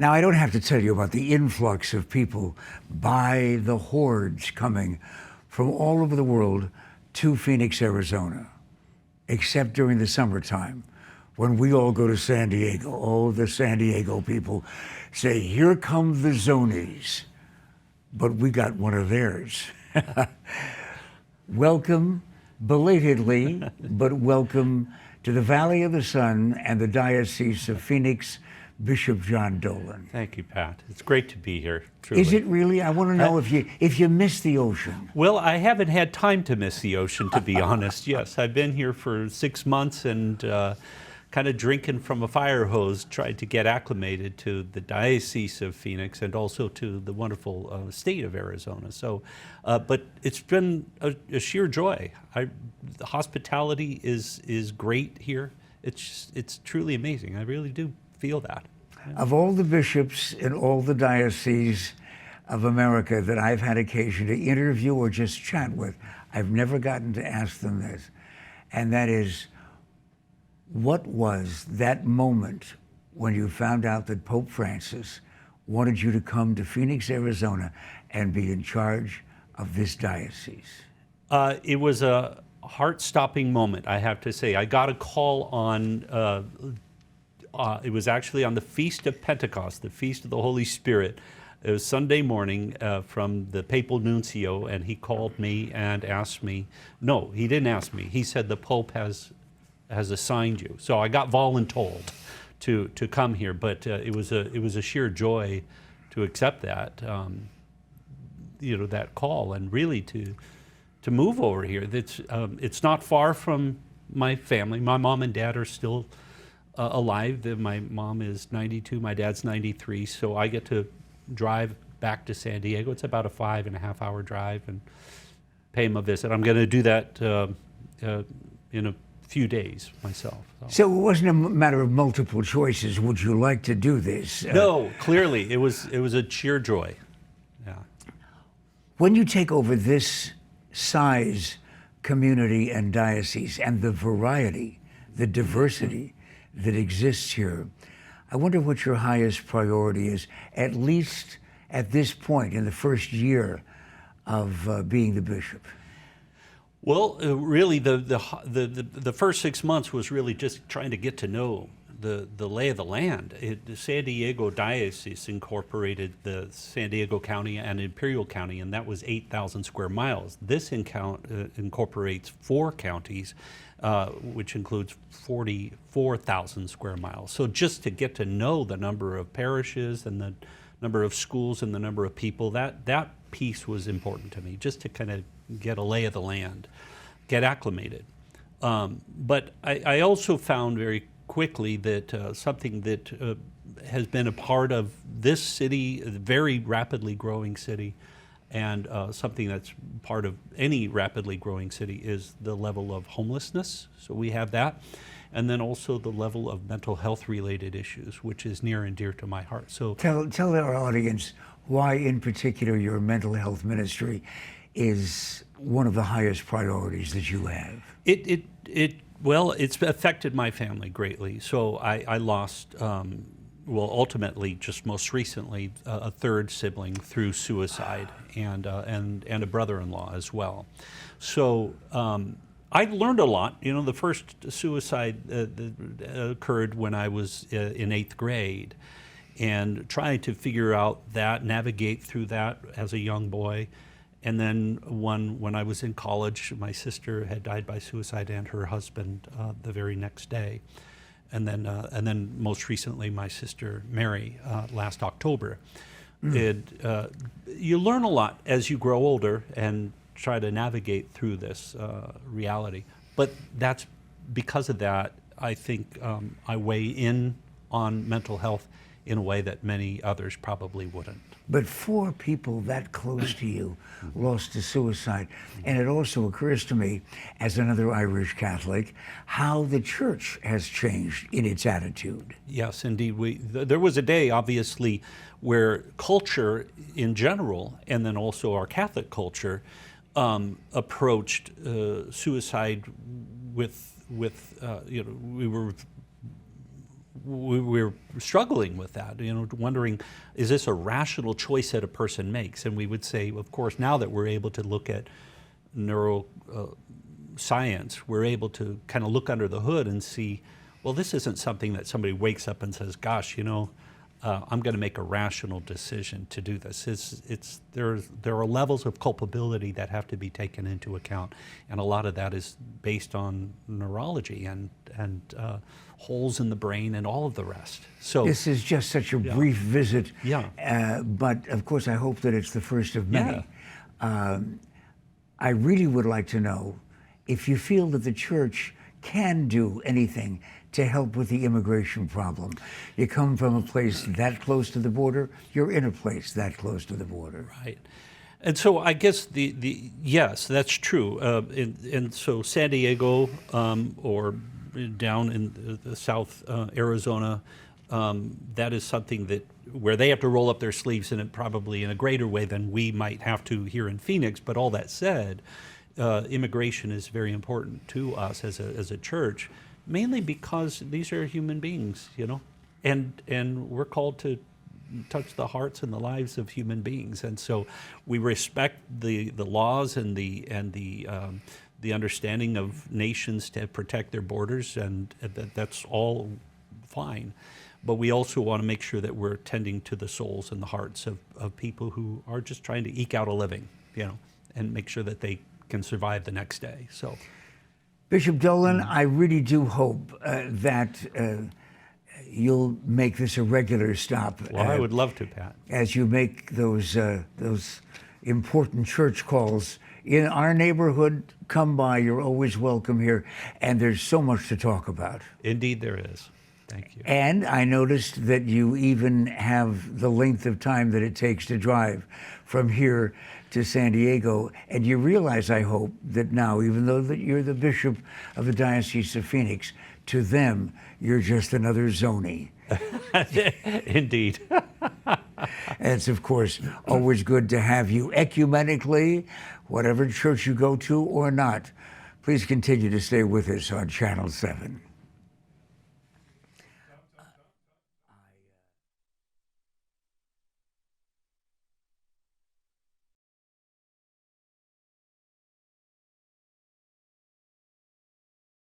Now, I don't have to tell you about the influx of people by the hordes coming from all over the world to Phoenix, Arizona, except during the summertime when we all go to San Diego. Oh, the San Diego people say, here come the zonies, but we got one of theirs. Welcome, belatedly, but welcome to the Valley of the Sun and the Diocese of Phoenix, Bishop John Dolan. Thank you, Pat. It's great to be here, truly. Is it really? I want to know if you miss the ocean. Well, I haven't had time to miss the ocean, to be honest. Yes, I've been here for 6 months and kind of drinking from a fire hose, tried to get acclimated to the Diocese of Phoenix and also to the wonderful state of Arizona. So, but it's been a sheer joy. The hospitality is great here. It's truly amazing. I really do feel that. Of all the bishops in all the dioceses of America that I've had occasion to interview or just chat with, I've never gotten to ask them this, and that is, what was that moment when you found out that Pope Francis wanted you to come to Phoenix, Arizona and be in charge of this diocese? It was a heart-stopping moment, I have to say. I got a call on it was actually on the Feast of Pentecost, the Feast of the Holy Spirit. It was Sunday morning from the papal nuncio, and he called me and asked me. No, he didn't ask me. He said the Pope has assigned you. So I got voluntold to come here, but it was a sheer joy to accept that that call and really to move over here. It's not far from my family. My mom and dad are still alive. My mom is 92, my dad's 93, so I get to drive back to San Diego. It's about a 5.5 hour drive and pay him a visit. I'm going to do that in a few days myself. So it wasn't a matter of multiple choices. Would you like to do this? No, clearly it was a sheer joy. Yeah. When you take over this size community and diocese and the variety, the diversity that exists here, I wonder what your highest priority is, at least at this point in the first year of being the bishop. Well, really, the first 6 months was really just trying to get to know the lay of the land. The San Diego Diocese incorporated the San Diego County and Imperial County, and that was 8,000 square miles. This incorporates 4 counties, which includes 44,000 square miles. So just to get to know the number of parishes and the number of schools and the number of people, that piece was important to me, just to kind of get a lay of the land, get acclimated. But I also found very quickly that something that has been a part of this city, a very rapidly growing city, and something that's part of any rapidly growing city is the level of homelessness. So we have that. And then also the level of mental health related issues, which is near and dear to my heart. So tell our audience why in particular your mental health ministry is one of the highest priorities that you have. Well, it's affected my family greatly. So I lost, ultimately, just most recently, a third sibling through suicide, and a brother-in-law as well. So I learned a lot. The first suicide occurred when I was in 8th grade, and trying to figure out that, navigate through that as a young boy. And then when I was in college, my sister had died by suicide and her husband the very next day. And then most recently, my sister Mary last October. You learn a lot as you grow older and try to navigate through this reality. But that's because of that, I think I weigh in on mental health in a way that many others probably wouldn't. But 4 people that close to you lost to suicide. And it also occurs to me, as another Irish Catholic, how the church has changed in its attitude. Yes, indeed. There was a day, obviously, where culture in general, and then also our Catholic culture, approached suicide with we were we're struggling with that, wondering, is this a rational choice that a person makes? And we would say, of course, now that we're able to look at neuroscience, we're able to kind of look under the hood and see, well, this isn't something that somebody wakes up and says, gosh, I'm going to make a rational decision to do this. There are levels of culpability that have to be taken into account, and a lot of that is based on neurology and holes in the brain and all of the rest. So this is just such a brief visit, but of course I hope that it's the first of many. I really would like to know if you feel that the church can do anything to help with the immigration problem. You come from a place that close to the border, you're in a place that close to the border. Right. And so I guess yes, that's true. And so San Diego or down in the South Arizona, that is something where they have to roll up their sleeves in it probably in a greater way than we might have to here in Phoenix. But all that said, immigration is very important to us as a church, mainly because these are human beings, and we're called to touch the hearts and the lives of human beings, and so we respect the laws and the understanding of nations to protect their borders, and that's all fine. But we also want to make sure that we're tending to the souls and the hearts of people who are just trying to eke out a living, and make sure that they can survive the next day. So, Bishop Dolan, I really do hope that you'll make this a regular stop. Well, I would love to, Pat. As you make those important church calls in our neighborhood, come by. You're always welcome here, and there's so much to talk about. Indeed, there is. Thank you. And I noticed that you even have the length of time that it takes to drive from here to San Diego. And you realize, I hope, that now, even though that you're the bishop of the Diocese of Phoenix, to them, you're just another zony. Indeed. It's, of course, always good to have you ecumenically, whatever church you go to or not. Please continue to stay with us on Channel 7.